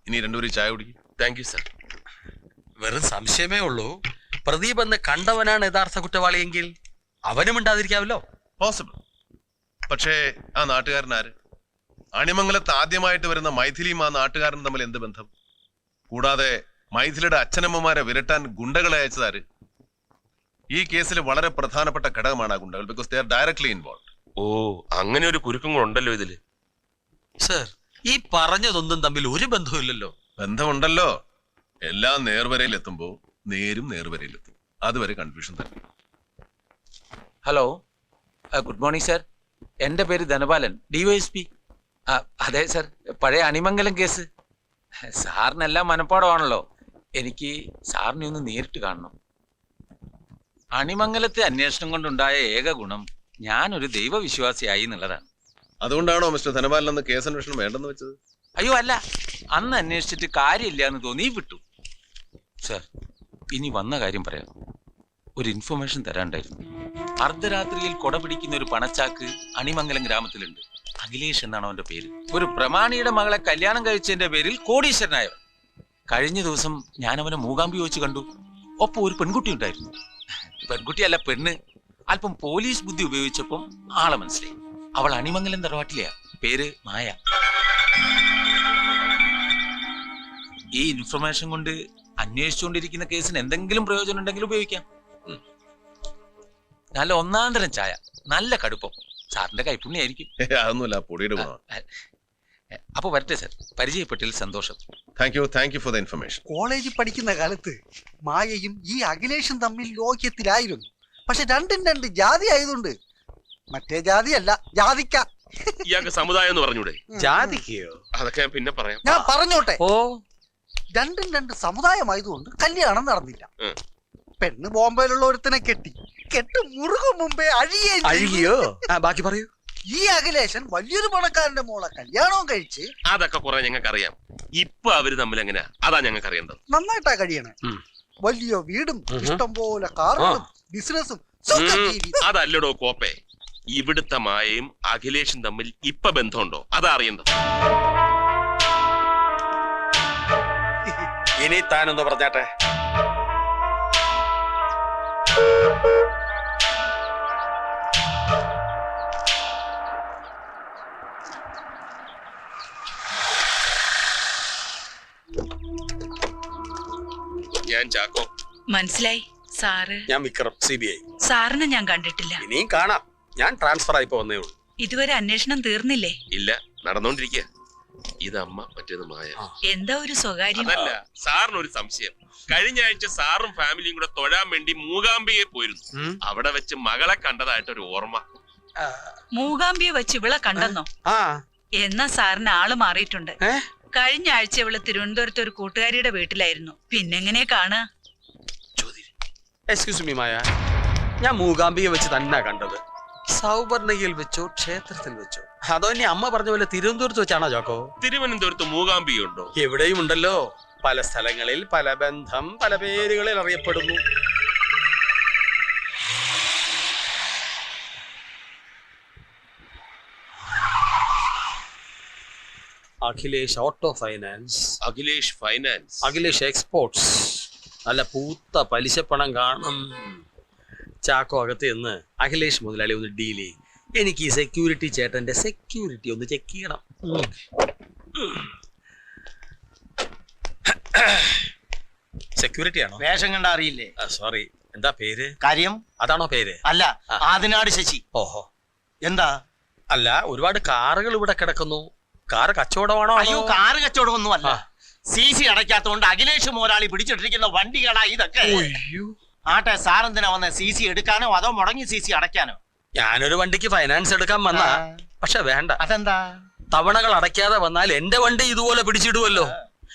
ഇനി രണ്ടുപേരും ചായ കുടിക്കും. Thank you sir. വെറും സംശയമേ ഉള്ളൂ. പ്രദീപ് എന്ന് കണ്ടവനാണ് യഥാർത്ഥ കുറ്റവാളിയെങ്കിൽ അവനും ഉണ്ടാതിരിക്കാവല്ലോ. പോസിബിൾ. പക്ഷേ ആ നാട്ടുകാരൻ ആര്? അണിമംഗലത്ത് ആദ്യമായിട്ട് വരുന്ന മൈഥിലിയും ആ നാട്ടുകാരനും തമ്മിൽ എന്ത് ബന്ധം? കൂടാതെ മൈഥിലിയുടെ അച്ഛനമ്മമാരെ വിരട്ടാൻ ഗുണ്ടകളെ അയച്ചതാര്? ഈ കേസിൽ വളരെ പ്രധാനപ്പെട്ട ഘടകമാണ് ആ ഗുണ്ടകൾ. Because they are directly involve. ഓ, അങ്ങനെ ഒരു കുരുക്കം ഉണ്ടല്ലോ ഇതില്. സർ, ഈ പറഞ്ഞതൊന്നും തമ്മിൽ ഒരു ബന്ധവുമില്ലല്ലോ. ബന്ധമുണ്ടല്ലോ. എല്ലാം നേർവരയിൽ എത്തുമ്പോ നേരും നേർവരയിലെത്തും. അതുവരെ കൺഫ്യൂഷൻ തന്നെ. Hello, good morning sir. എൻ്റെ പേര് ധനപാലൻ, DYSP. അതെ സർ, പഴയ അണിമംഗലം കേസ്. സാറിനെല്ലാം മനപ്പാടമാണല്ലോ. എനിക്ക് സാറിനെ ഒന്ന് നേരിട്ട് കാണണം. അണിമംഗലത്തെ അന്വേഷണം കൊണ്ടുണ്ടായ ഏക ഗുണം ഞാനൊരു ദൈവവിശ്വാസിയായി എന്നുള്ളതാണ്. അതുകൊണ്ടാണോ മിസ്റ്റർ ധനപാലൻ അന്ന് കേസ് അന്വേഷണം വേണ്ടെന്ന് വെച്ചത്? അയ്യോ അല്ല, അന്ന് അന്വേഷിച്ചിട്ട് കാര്യമില്ല എന്ന് തോന്നി വിട്ടു. സർ, ഇനി വന്ന കാര്യം പറയാം. ഒരു ഇൻഫർമേഷൻ തരാണ്ടായിരുന്നു. അർദ്ധരാത്രിയിൽ കൊട പിടിക്കുന്ന ഒരു പണച്ചാക്ക് അണിമംഗലം ഗ്രാമത്തിലുണ്ട്. അഖിലേഷ് എന്നാണ് അവന്റെ പേര്. ഒരു പ്രമാണിയുടെ മകളെ കല്യാണം കഴിച്ചതിന്റെ പേരിൽ കോടീശ്വരനായവൻ. കഴിഞ്ഞ ദിവസം ഞാൻ അവനെ മൂകാംബി വെച്ച് കണ്ടു. ഒപ്പം ഒരു പെൺകുട്ടി ഉണ്ടായിരുന്നു. പെൺകുട്ടിയല്ല, പെണ്ണ്. അല്പം പോലീസ് ബുദ്ധി ഉപയോഗിച്ചപ്പം ആളെ മനസ്സിലായി. അവൾ അണിമംഗലം തറവാട്ടിലെയാ. പേര് മായ. ഈ ഇൻഫർമേഷൻ കൊണ്ട് അന്വേഷിച്ചുകൊണ്ടിരിക്കുന്ന കേസിന് എന്തെങ്കിലും പ്രയോജനം ഉണ്ടെങ്കിൽ ഉപയോഗിക്കാം. നല്ല ഒന്നാം തരം ചായ, നല്ല കടുപ്പം. സാറിന്റെ കൈപ്പുണ്യായിരിക്കും. അതൊന്നുമല്ല, പൊടിയുടെ ഗുണം. അപ്പൊ വരട്ടെ സർ, പരിചയപ്പെട്ടിൽ സന്തോഷം. Thank you for the information. കോളേജിൽ പഠിക്കുന്ന കാലത്ത് മായയും ഈ അഖിലേഷും തമ്മിൽ ലോക്യത്തിലായിരുന്നു. പക്ഷെ രണ്ടും രണ്ട് ജാതി ആയതുകൊണ്ട് മറ്റേ ജാതിയല്ല, ജാതിക്ക. ഇയാൾക്ക് സമുദായം എന്ന് പറഞ്ഞൂടെ? ജാതിക്കയോ? അതൊക്കെ ഞാൻ പിന്നെ പറയാം. ഞാൻ പറഞ്ഞോട്ടെ. ഓ, രണ്ടും രണ്ട് സമുദായമായതുകൊണ്ട് കല്യാണം നടന്നില്ല. പെണ്ണ് ബോംബെയിലുള്ള ഒരുത്തനെ കെട്ടി മുറുകും മുമ്പേ അഴുകിയോ? ബാക്കി പറയൂ. ഈ അഖിലേഷൻ വലിയൊരു പണക്കാരന്റെ മോളെ കല്യാണവും കഴിച്ച്. അതൊക്കെ കുറെ ഞങ്ങൾക്ക് അറിയാം. ഇപ്പൊ അവര് തമ്മിൽ എങ്ങനെയാ, അതാ ഞങ്ങൾക്ക് അറിയേണ്ടത്. നന്നായിട്ടാ കഴിയണേ. വലിയ വീടും ഇഷ്ടം പോലെ കാറുകളും ബിസിനസ്സും. അതല്ലടോ കോപ്പേ, ഇവിടുത്തെ മായയും അഖിലേഷും തമ്മിൽ ഇപ്പൊ ബന്ധമുണ്ടോ, അതാ അറിയേണ്ടത്. ഇനി താനൊന്ന് പറഞ്ഞാട്ടെ. ഞാൻ ചാക്കോ. മനസ്സിലായി സാറ്? ഞാൻ വിക്രം, CBI. സാറിനെ ഞാൻ കണ്ടിട്ടില്ല. ഇനിയും കാണാം. ഞാൻ ട്രാൻസ്ഫർ ആയിപ്പോ വന്നേ ഉള്ളൂ. ഇതുവരെ അന്വേഷണം തീർന്നില്ലേ? ഇല്ല, നടന്നോണ്ടിരിക്കുക. ഇതമ്മ, മറ്റേത് മായ. എന്താ ഒരു സ്വകാര്യം? അതല്ല, സാറിനൊരു സംശയം. കഴിഞ്ഞ ആഴ്ച സാറും ഫാമിലിയും കൂടെ തൊഴാൻ വേണ്ടി മൂകാംബിയെ പോയിരുന്നു. അവിടെ വെച്ച് മകളെ കണ്ടതായിട്ടൊരു ഓർമ്മ. മൂകാംബിയെ വെച്ച് ഇവളെ കണ്ടെന്നോ? എന്നാ സാറിന് ആള് മാറിയിട്ടുണ്ട്. കഴിഞ്ഞ ആഴ്ച ഇവള് തിരുവനന്തപുരത്ത് ഒരു കൂട്ടുകാരിയുടെ വീട്ടിലായിരുന്നു. പിന്നെങ്ങനെ കാണുക? എക്സ്ക്യൂസ് മീ മായ, ഞാൻ മൂകാംബിയെ വെച്ച് തന്നെ കണ്ടത്. സൗവർണയിൽ വെച്ചോ ക്ഷേത്രത്തിൽ വെച്ചോ? അതോ ഇനി അമ്മ പറഞ്ഞ പോലെ തിരുവനന്തപുരത്ത് വെച്ചാണോ ചാക്കോ? തിരുവനന്തപുരത്ത് മൂകാംബിയുണ്ടോ? എവിടെയും ഉണ്ടല്ലോ. പല സ്ഥലങ്ങളിൽ പല ബന്ധം, പല പേരുകളിൽ അറിയപ്പെടുന്നു. Akhilesh auto finance, Akhilesh finance, Akhilesh exports. നല്ല പൂത്ത പലിശപ്പണം കാണും. ചാക്കോ അകത്ത് നിന്ന് അഖിലേഷ് മുതലാളി ഒന്ന് ഡീൽ ചെയ്യും. എനിക്ക് ഈ സെക്യൂരിറ്റി ചേട്ടന്റെ സെക്യൂരിറ്റി ഒന്ന് ചെക്ക് ചെയ്യണം. സെക്യൂരിറ്റി ആണോ? വേഷം കണ്ട അറിയില്ലേ? സോറി, എന്താ പേര്? കാര്യം അതാണോ പേര്? അല്ല, ആദിനാട് ശശി. ഓഹോ, എന്താ? അല്ല, ഒരുപാട് കാറുകൾ ഇവിടെ കിടക്കുന്നു. കാറ് കച്ചവടമാണോ? അയ്യോ, കാറ് കച്ചവടമൊന്നും അല്ല. CC അടയ്ക്കാത്തോണ്ട് അഖിലേഷ് മോരാളി പിടിച്ചിട്ടിരിക്കുന്ന വണ്ടികളാ ഇതൊക്കെ. ആട്ടെ, സാറെന്തിനാ വന്ന? CC എടുക്കാനോ അതോ മുടങ്ങി CC അടയ്ക്കാനോ? ഞാനൊരു വണ്ടിക്ക് ഫൈനാൻസ് എടുക്കാൻ വന്ന, പക്ഷെ വേണ്ട. അതെന്താ? തവണകൾ അടയ്ക്കാതെ വന്നാൽ എന്റെ വണ്ടി ഇതുപോലെ പിടിച്ചിടുമല്ലോ.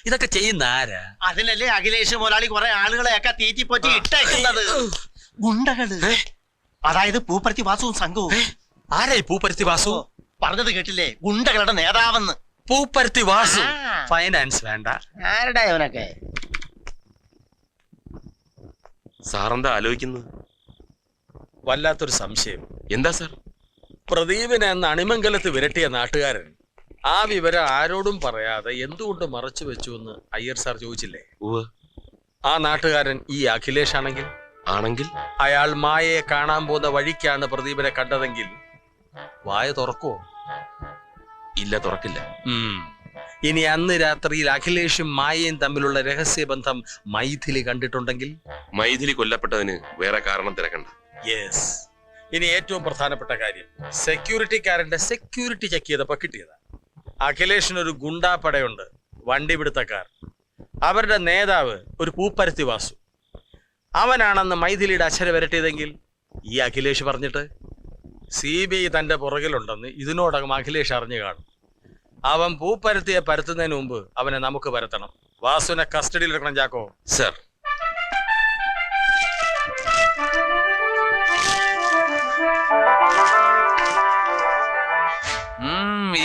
ഇതൊക്കെ ചെയ്യുന്ന ആരാ? അതിനല്ലേ അഖിലേഷ് മോരാളി കുറെ ആളുകളെയൊക്കെ തീറ്റിപ്പൊറ്റി ഇട്ടേക്കുന്നത്. ഗുണ്ടകള്, അതായത് പൂപ്പരുത്തി വാസുവും സംഘവും. ആരായി പൂപ്പരുത്തി വാസു? പറഞ്ഞത് കേട്ടില്ലേ? ഗുണ്ടകളുടെ നേതാവെന്ന്. പൂപ്പരുത്തി വാസു. ഫൈനാൻസ് വേണ്ട. ആരുടെ അവനൊക്കെ? സാറെന്താ ആലോചിക്കുന്നത്? വല്ലാത്തൊരു സംശയം. എന്താ സാർ? പ്രദീപിനെ അന്ന് അണിമംഗലത്ത് വിരട്ടിയ നാട്ടുകാരൻ ആ വിവരം ആരോടും പറയാതെ എന്തുകൊണ്ട് മറച്ചു വെച്ചു എന്ന് അയ്യർ സാർ ചോദിച്ചില്ലേ? ആ നാട്ടുകാരൻ ഈ അഖിലേഷ് ആണെങ്കിൽ അയാൾ മായയെ കാണാൻ പോകുന്ന വഴിക്കാണ് പ്രദീപനെ കണ്ടതെങ്കിൽ വായ തുറക്കുവോ? ഇല്ല, തുറക്കില്ല. ഇനി അന്ന് രാത്രിയിൽ അഖിലേഷും മായയും തമ്മിലുള്ള രഹസ്യബന്ധം മൈഥിലി കണ്ടിട്ടുണ്ടെങ്കിൽ? മൈഥിലി കൊല്ലപ്പെട്ടതിന് വേറെ കാരണം തിരക്കണ്ട. യെസ്. ഇനി ഏറ്റവും പ്രധാനപ്പെട്ട കാര്യം, സെക്യൂരിറ്റിക്കാരന്റെ സെക്യൂരിറ്റി ചെക്ക് ചെയ്തപ്പോ കിട്ടിയതാ. അഖിലേഷിനൊരു ഗുണ്ടാപ്പടയുണ്ട്, വണ്ടി പിടുത്തക്കാർ. അവരുടെ നേതാവ് ഒരു പൂപ്പരത്തി വാസു. അവനാണെന്ന് മൈഥിലിയുടെ അച്ഛനെ വരട്ടിയതെങ്കിൽ ഈ അഖിലേഷ് പറഞ്ഞിട്ട് CBI തന്റെ പുറകിലുണ്ടെന്ന് ഇതിനോടകം അഖിലേഷ് അറിഞ്ഞു കാണും. അവൻ പൂപ്പരത്തിയെ പരത്തുന്നതിന് മുമ്പ് അവനെ നമുക്ക് പരത്തണം. വാസുവിനെ കസ്റ്റഡിയിൽ എടുക്കണം ചാക്കോ. സർ.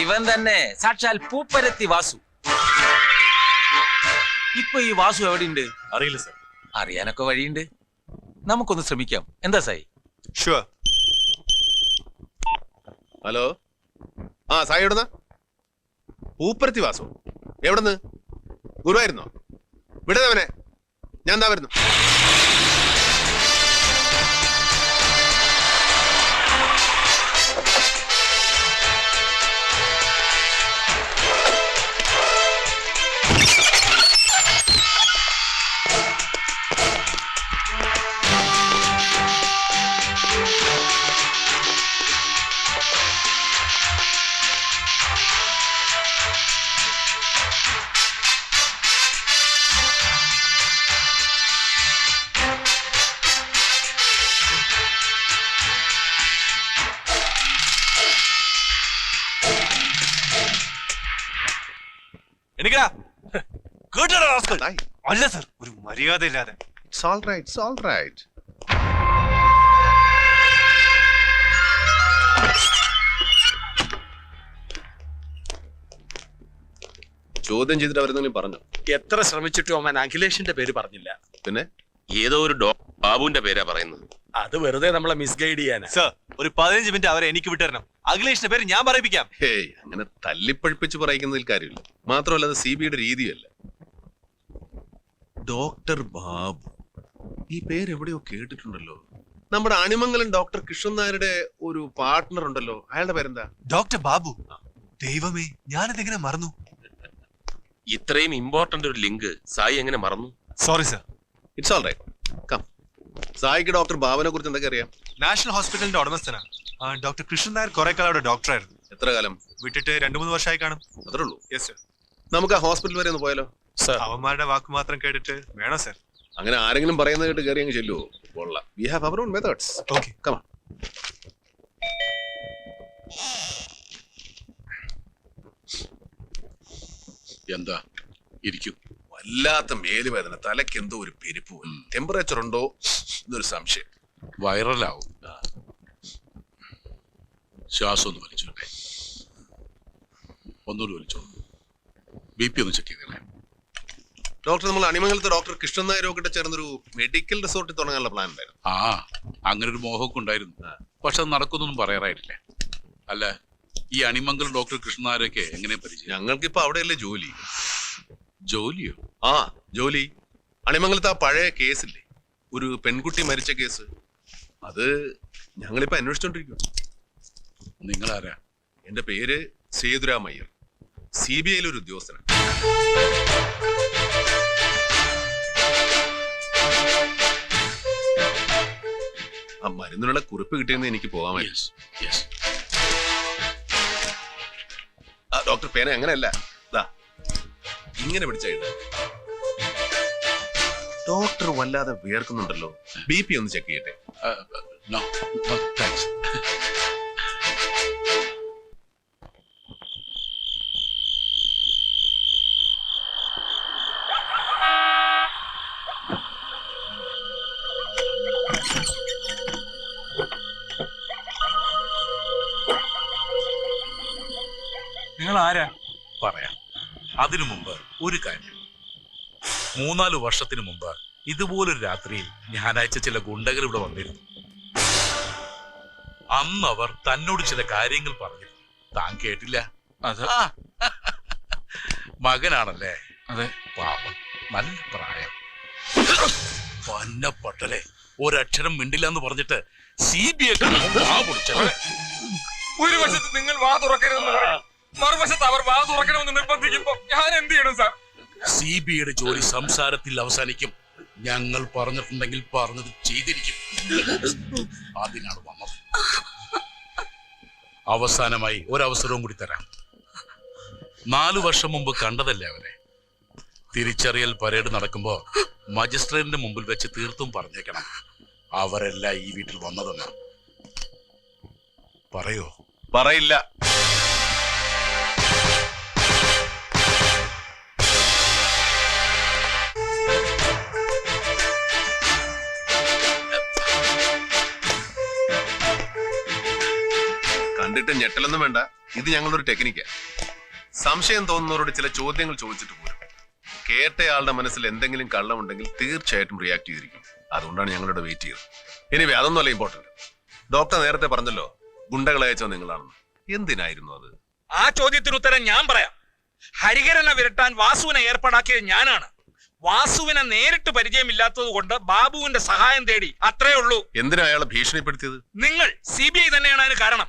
ഇവൻ തന്നെ സാക്ഷാൽ പൂപ്പരത്തി വാസു. ഇപ്പൊ ഈ വാസു എവിടെയുണ്ട്? അറിയില്ല സർ. അറിയാനൊക്കെ വഴിയുണ്ട്, നമുക്കൊന്ന് ശ്രമിക്കാം. എന്താ സായി? ഷുവർ. ഹലോ, ആ സായി എവിടുന്ന? പൂപ്പരത്തി വാസു എവിടുന്ന്? ഗുരുവായിരുന്നോ? വിടുന്നവനെ, ഞാൻ എന്താ വരുന്നു. അല്ല സർ, ഒരു മര്യാദ ഇല്ലാതെ. It's all right, it's all right. ചോദ്യം ചെയ്തിട്ട് അവരെന്തെങ്കിലും പറഞ്ഞു? എത്ര ശ്രമിച്ചിട്ടും അവൻ അഖിലേഷിന്റെ പേര് പറഞ്ഞില്ല. പിന്നെ ഏതോ ഒരു ബാബുവിന്റെ പേരാ പറയുന്നത്. അത് വെറുതെ നമ്മളെ മിസ്ഗൈഡ് ചെയ്യാനാ. സർ, ഒരു 15 മിനിറ്റ് അവരെ എനിക്ക് വിട്ടുതരണം. അഖിലേഷിന്റെ പേര് ഞാൻ പറയിപ്പിക്കാം. ഹേയ്, അങ്ങനെ തല്ലിപ്പഴിപ്പിച്ച് പറയിക്കുന്നതിൽ കാര്യമില്ല. മാത്രമല്ല അത് CBIയുടെ രീതിയല്ല. ഡോക്ടർ ബാബു, ഈ പേര് എവിടെയോ കേട്ടിട്ടുണ്ടല്ലോ. നമ്മുടെ അണിമംഗലം ഡോക്ടർ കൃഷ്ണൻ നായരുടെ ഒരു പാർട്ട്ണർ ഉണ്ടല്ലോ, അയാളുടെ പേരെന്താ? ഡോക്ടർ ബാബു. ദൈവമേ, ഞാനതെങ്ങനെ മറന്നു? ഇത്രയും ഇമ്പോർട്ടന്റ് ഒരു ലിങ്ക് സായി എങ്ങനെ മറന്നു? Sorry sir. It's all right, come. സായിക്ക് ഡോക്ടർ ബാബുവിനെ കുറിച്ച് എന്തൊക്കെ അറിയാം? നാഷണൽ ഹോസ്പിറ്റലിന്റെ ഉടമസ്ഥനാണ്. ഡോക്ടർ കൃഷ്ണൻ നായർ കുറെ കാലം അവിടെ ഡോക്ടറായിരുന്നു. എത്ര കാലം? വിട്ടിട്ട് 2-3 വർഷമായി കാണും. അത്രേ ഉള്ളൂ? Yes sir. നമുക്ക് ആ ഹോസ്പിറ്റൽ വരെ ഒന്ന് പോയാലോ? അവന്മാരുടെ വാക്ക് മാത്രം കേട്ടിട്ട് വേണോ സർ? അങ്ങനെ ആരെങ്കിലും പറയുന്നത് കേട്ട് കയറി അങ്ങ് ചെല്ലുവോ? കൊള്ളാം. We have our own methods. Okay, come on. എന്താ ഇരിക്കും? വല്ലാത്ത മേലുവേദന, തലയ്ക്ക് എന്തോ ഒരു പെരുപ്പ്. ടെമ്പറേച്ചർ ഉണ്ടോ എന്നൊരു സംശയം. വൈറലാവും. ശ്വാസം ഒന്ന് വലിച്ചോട്ടെ. ഒന്നുകൂടി വലിച്ചോ. BP ഒന്ന് ചെക്ക് ചെയ്തേ. ഡോക്ടർ, നമ്മൾ അണിമംഗലത്തെ ഡോക്ടർ കൃഷ്ണൻ നായരും ഒക്കെ ചേർന്നൊരു മെഡിക്കൽ റിസോർട്ട് തുടങ്ങാനുള്ള പ്ലാൻ ഉണ്ടായിരുന്നു. അങ്ങനെ ഒരു മോഹമൊക്കെ ഉണ്ടായിരുന്നു. പക്ഷെ അത് നടക്കുന്നൊന്നും പറയാറായിട്ടില്ല. അല്ല, ഈ അണിമംഗലം ഡോക്ടർ കൃഷ്ണൻ നായരൊക്കെ എങ്ങനെ പരിചയം? ഞങ്ങൾക്കിപ്പോ അവിടെയല്ലേ ജോലി. ജോലിയോ? ജോലി. അണിമംഗലത്ത് ആ പഴയ കേസില്ലേ, ഒരു പെൺകുട്ടി മരിച്ച കേസ്, അത് ഞങ്ങളിപ്പോ അന്വേഷിച്ചോണ്ടിരിക്കും. നിങ്ങളാരാ? എന്റെ പേര് സേതുരാമയ്യർ, CBIയിലെ ഒരു ഉദ്യോഗസ്ഥനാണ്. ആ മരുന്നിനുള്ള കുറിപ്പ് കിട്ടിയെന്ന് എനിക്ക് പോകാമായിരുന്നു. ഡോക്ടർ, പേന അങ്ങനെയല്ല, ഇങ്ങനെ പിടിച്ചായിട്ട്. ഡോക്ടർ വല്ലാതെ വിയർക്കുന്നുണ്ടല്ലോ, BP ഒന്ന് ചെക്ക് ചെയ്യട്ടെ. No, thanks. നിങ്ങൾ ആരാ? പറയാം. അതിനു മുമ്പ് ഒരു കാര്യം. 3-4 വർഷത്തിന് മുമ്പ് ഇതുപോലൊരു രാത്രിയിൽ ഞായറാഴ്ച ചില ഗുണ്ടകൾ ഇവിടെ വന്നിരുന്നു. അന്ന് അവർ തന്നോട് ചില കാര്യങ്ങൾ പറഞ്ഞിരുന്നു. താൻ കേട്ടില്ല. അത് മകനാണല്ലേ? അതെ. പാപം, നല്ല പ്രായം. പന്നപ്പട്ടലെ ഒരക്ഷരം മിണ്ടില്ല എന്ന് പറഞ്ഞിട്ട് CBI ഒരു വശത്ത് നിങ്ങൾ വാ തുറക്കരുതെന്ന് പറയും, മറുവശത്ത് അവർ വാ തുറക്കണമെന്ന് നിർബന്ധിക്കുമ്പോ ഞാൻ എന്ത് ചെയ്യണം സാർ? CBIയുടെ ജോലി സംസാരത്തിൽ അവസാനിക്കും. ഞങ്ങൾ പറഞ്ഞിട്ടുണ്ടെങ്കിൽ പറഞ്ഞത് ചെയ്തിരിക്കും. അതിനാണ് വന്നത്. അവസാനമായി ഒരവസരവും കൂടി തരാം. 4 വർഷം മുമ്പ് കണ്ടതല്ലേ അവരെ? തിരിച്ചറിയൽ പരേഡ് നടക്കുമ്പോ മജിസ്ട്രേറ്റിന്റെ മുമ്പിൽ വെച്ച് തീർത്തും പറഞ്ഞേക്കണം അവരെല്ലാം ഈ വീട്ടിൽ വന്നതെന്ന്. പറയോ? പറയില്ല. കണ്ടിട്ട് ഞെട്ടലൊന്നും വേണ്ട. ഇത് ഞങ്ങളൊരു ടെക്നിക്കാ. സംശയം തോന്നുന്നവരോട് ചില ചോദ്യങ്ങൾ ചോദിച്ചിട്ട് പോരും. കേട്ടയാളുടെ മനസ്സിൽ എന്തെങ്കിലും കള്ളമുണ്ടെങ്കിൽ തീർച്ചയായിട്ടും റിയാക്ട് ചെയ്തിരിക്കും. അതുകൊണ്ടാണ് ഞങ്ങളുടെ വെയിറ്റ് ചെയ്തത്. എനിവേ, അതൊന്നുമല്ല ഇമ്പോർട്ടന്റ്. ഡോക്ടർ നേരത്തെ പറഞ്ഞല്ലോ ഗുണ്ടകളെ അയച്ചോ നിങ്ങളാണെന്ന്. എന്തിനായിരുന്നു അത്? ആ ചോദ്യത്തിന് ഉത്തരം ഞാൻ പറയാം. ഹരിഹരനെ വിരട്ടാൻ വാസുവിനെ ഏർപ്പാടാക്കിയത് ഞാനാണ്. വാസുവിനെ നേരിട്ട് പരിചയമില്ലാത്തത് കൊണ്ട് ബാബുവിന്റെ സഹായം തേടി, അത്രേ ഉള്ളൂ. എന്തിനാ അയാളെ ഭീഷണിപ്പെടുത്തിയത്? നിങ്ങൾ CBI തന്നെയാണ് അതിന് കാരണം.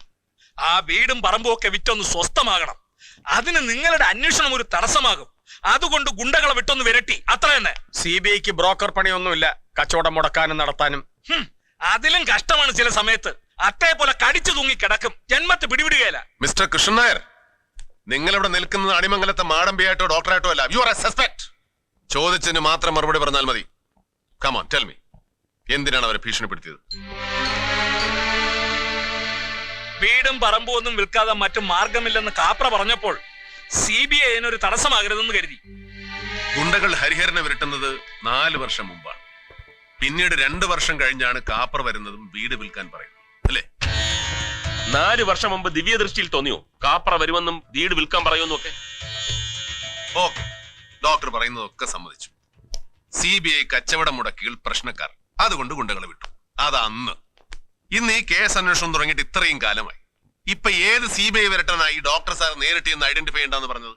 ആ വീടും പറമ്പും ഒക്കെ വിറ്റൊന്ന് സ്വസ്ഥമാകണം. അതിന് നിങ്ങളുടെ അന്വേഷണം ഒരു തടസ്സമാകും. അതുകൊണ്ട് ഗുണ്ടകളെ വിട്ടൊന്ന് വിരട്ടി, അത്ര തന്നെ. CBIക്ക് ബ്രോക്കർ പണിയൊന്നുമില്ല, കച്ചവടം മുടക്കാനും നടത്താനും. അതിലും കഷ്ടമാണ് ചില സമയത്ത്. അത്തേ പോലെ കടിച്ചു തൂങ്ങി കിടക്കും, ജന്മത്ത് പിടിവിടുകയില്ല. മിസ്റ്റർ കൃഷ്ണൻ നായർ, നിങ്ങളിവിടെ നിൽക്കുന്നത് അണിമംഗലത്തെ മാടമ്പിയായിട്ടോ ഡോക്ടറായിട്ടോ അല്ല. You are A suspect. ചോദിച്ചതിന് മാത്രം മറുപടി പറഞ്ഞാൽ മതി. കം ഓൺ, ടെൽ മീ, എന്തിനാണ് അവരെ ഭീഷണിപ്പെടുത്തിയത്? വീടും പറമ്പും ഒന്നും വിൽക്കാതെ മറ്റു മാർഗമില്ലെന്ന് കാപ്ര പറഞ്ഞപ്പോൾ CBI അതിനൊരു തടസ്സമാകരുതെന്ന് കരുതി. ഗുണ്ടകൾ ഹരിഹരനെ വിരട്ടുന്നത് 4 വർഷം മുമ്പാണ്. പിന്നീട് 2 വർഷം കഴിഞ്ഞാണ് കാപ്പർ വരുന്നതും വീട് വിൽക്കാൻ പറയുന്നത്, അല്ലേ? 4 വർഷം മുമ്പ് ദിവ്യദൃഷ്ടിയിൽ തോന്നിയോ കാപ്ര വരുമെന്നും വീട് വിൽക്കാൻ പറയുമെന്നും ഒക്കെ? ഓക്കെ, ഡോക്ടർ പറയുന്നതൊക്കെ സമ്മതിച്ചു. CBI കച്ചവട മുടക്കികൾ പ്രശ്നക്കാർ, അതുകൊണ്ട് ഗുണ്ടകളെ വിട്ടു. അതാ അന്ന്. ഇന്ന് ഈ കേസ് അന്വേഷണം തുടങ്ങിയിട്ട് ഇത്രയും കാലമായി. ഇപ്പൊ ഏത് CBI വിരട്ടാനായി ഡോക്ടർ സാർ നേരിട്ട് ഇന്ന് ഐഡന്റിഫൈ ചെയ്യണ്ടെന്ന് പറഞ്ഞത്?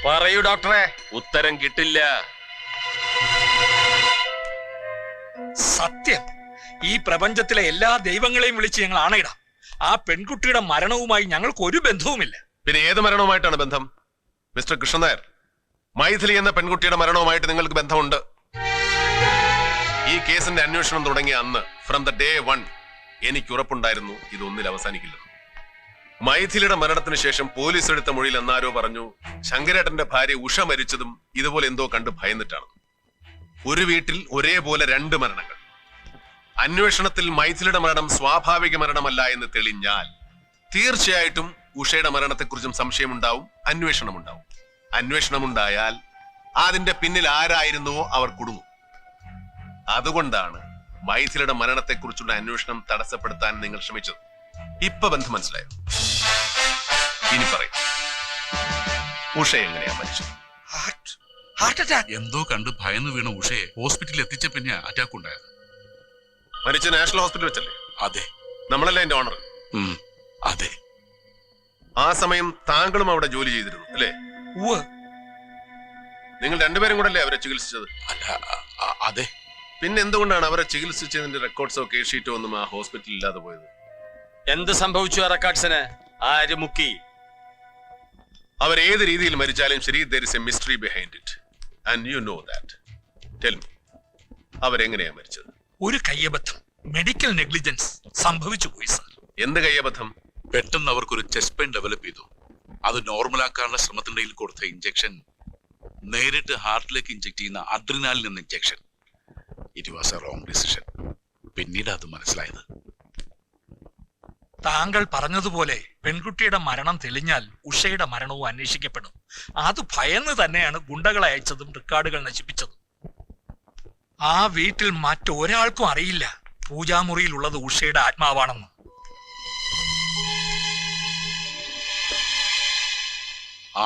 പറയൂ ഡോക്ടറെ. ഉത്തരം കിട്ടില്ല. സത്യം, ഈ പ്രപഞ്ചത്തിലെ എല്ലാ ദൈവങ്ങളെയും വിളിച്ച് ഞങ്ങൾ ആണയിടാം. ആ പെൺകുട്ടിയുടെ മരണവുമായി ഞങ്ങൾക്ക് ഒരു ബന്ധവുമില്ല. പിന്നെ ഏത് മരണവുമായിട്ടാണ് ബന്ധം? മിസ്റ്റർ കൃഷ്ണൻ നായർ, മൈഥിലി എന്ന പെൺകുട്ടിയുടെ മരണവുമായിട്ട് നിങ്ങൾക്ക് ബന്ധമുണ്ട്. ഈ കേസിന്റെ അന്വേഷണം തുടങ്ങിയ അന്ന്, ഫ്രം ദ ഡേ 1, എനിക്ക് ഉറപ്പുണ്ടായിരുന്നു ഇതൊന്നിൽ അവസാനിക്കില്ലെന്ന്. മൈഥിലിയുടെ മരണത്തിന് ശേഷം പോലീസ് എടുത്ത മൊഴിയിൽ എന്നാരോ പറഞ്ഞു ശങ്കരേട്ടന്റെ ഭാര്യ ഉഷ മരിച്ചതും ഇതുപോലെ എന്തോ കണ്ട് ഭയന്നിട്ടാണ്. ഒരു വീട്ടിൽ ഒരേപോലെ 2 മരണങ്ങൾ. അന്വേഷണത്തിൽ മൈഥിലിയുടെ മരണം സ്വാഭാവിക മരണമല്ല എന്ന് തെളിഞ്ഞാൽ തീർച്ചയായിട്ടും ഉഷയുടെ മരണത്തെക്കുറിച്ചും സംശയമുണ്ടാവും, അന്വേഷണമുണ്ടാവും. അന്വേഷണമുണ്ടായാൽ അതിന്റെ പിന്നിൽ ആരായിരുന്നുവോ അവർ കുടുങ്ങും. അതുകൊണ്ടാണ് മൈഥിലിയുടെ മരണത്തെക്കുറിച്ചുള്ള അന്വേഷണം തടസ്സപ്പെടുത്താൻ നിങ്ങൾ ശ്രമിച്ചത്. ഇപ്പൊ ബന്ധം മനസ്സിലായോ? ഇനി പറയും, ഉഷ എങ്ങനെയാ മരിച്ചത്? Heart attack. എന്തോ കണ്ട് ഭയന്ന് വീണ ഉഷയെ ഹോസ്പിറ്റലിൽ എത്തിച്ച പിന്നെ അറ്റാക്ക് ഉണ്ടായത്. മരിച്ച നാഷണൽ ഹോസ്പിറ്റൽ വെച്ചല്ലേ? അതെ. നമ്മളല്ലേ എന്റെ ഓണർ? അതെ. ആ സമയം താങ്കളും അവിടെ ജോലി ചെയ്തിരുന്നു അല്ലേ? നിങ്ങൾ 2 പേരും കൂടെ അല്ലേ അവരെ ചികിത്സിച്ചത്? അല്ല, അതെ. പിന്നെ എന്തുകൊണ്ടാണ് അവരെ ചികിത്സിച്ചതിന്റെ റെക്കോർഡ്സോ കേസ് ഷീറ്റോ ഒന്നും ആ ഹോസ്പിറ്റലിൽ ഇല്ലാതെ പോയത്? എന്ത് സംഭവിച്ചു ആ റെക്കോർഡ്സിന്? ആര് മുക്കി? അവർ ഏത് രീതിയിൽ മരിച്ചാലും ശരി, there is a mystery behind it and you know that. Tell me, അവരെങ്ങനെയാ മരിച്ചത്? ഒരു കയ്യബദ്ധം, മെഡിക്കൽ നെഗ്ലിജൻസ് സംഭവിച്ചു പോയി സാർ. എന്ത് കയ്യബദ്ധം? പെട്ടെന്ന് അവർക്കൊരു ചെസ്റ്റ് പെയിൻ ഡെവലപ്പ് ചെയ്തു. അത് നോർമലാക്കാനുള്ള ശ്രമത്തിനിടയിൽ കൊടുത്ത ഇഞ്ചക്ഷൻ നേരിട്ട് ഹാർട്ടിലേക്ക് ഇഞ്ചക്ട് ചെയ്യുന്ന അഡ്രിനാലിൻ എന്ന injection. It was A wrong decision. പിന്നീട് അത് മനസ്സിലായത്. താങ്കൾ പറഞ്ഞതുപോലെ പെൺകുട്ടിയുടെ മരണം തെളിഞ്ഞാൽ ഉഷയുടെ മരണവും അന്വേഷിക്കപ്പെടും. അത് ഭയന്ന് തന്നെയാണ് ഗുണ്ടകളെ അയച്ചതും റെക്കോർഡുകൾ നശിപ്പിച്ചതും. ആ വീട്ടിൽ മറ്റൊരാൾക്കും അറിയില്ല പൂജാമുറിയിലുള്ളത് ഉഷയുടെ ആത്മാവാണെന്ന്.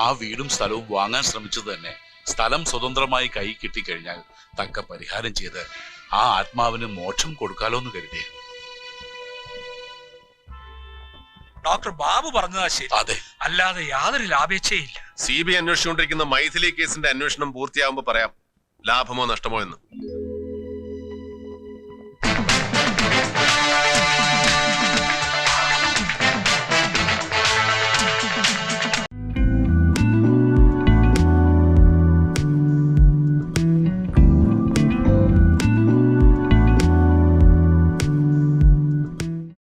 ആ വീടും സ്ഥലവും വാങ്ങാൻ ശ്രമിച്ചത് തന്നെ സ്ഥലം സ്വതന്ത്രമായി കൈ കിട്ടിക്കഴിഞ്ഞാൽ തക്ക പരിഹാരം ചെയ്ത് ആ ആത്മാവിന് മോക്ഷം കൊടുക്കാലോ എന്ന് കരുതി. ഡോക്ടർ ബാബു പറഞ്ഞതാ ശരി. അതെ. അല്ലാതെ യാതൊരു ലാഭേച്ഛയില്ല. CBI അന്വേഷിച്ചുകൊണ്ടിരിക്കുന്ന മൈഥിലി കേസിന്റെ അന്വേഷണം പൂർത്തിയാകുമ്പോ പറയാം ലാഭമോ നഷ്ടമോ എന്ന്.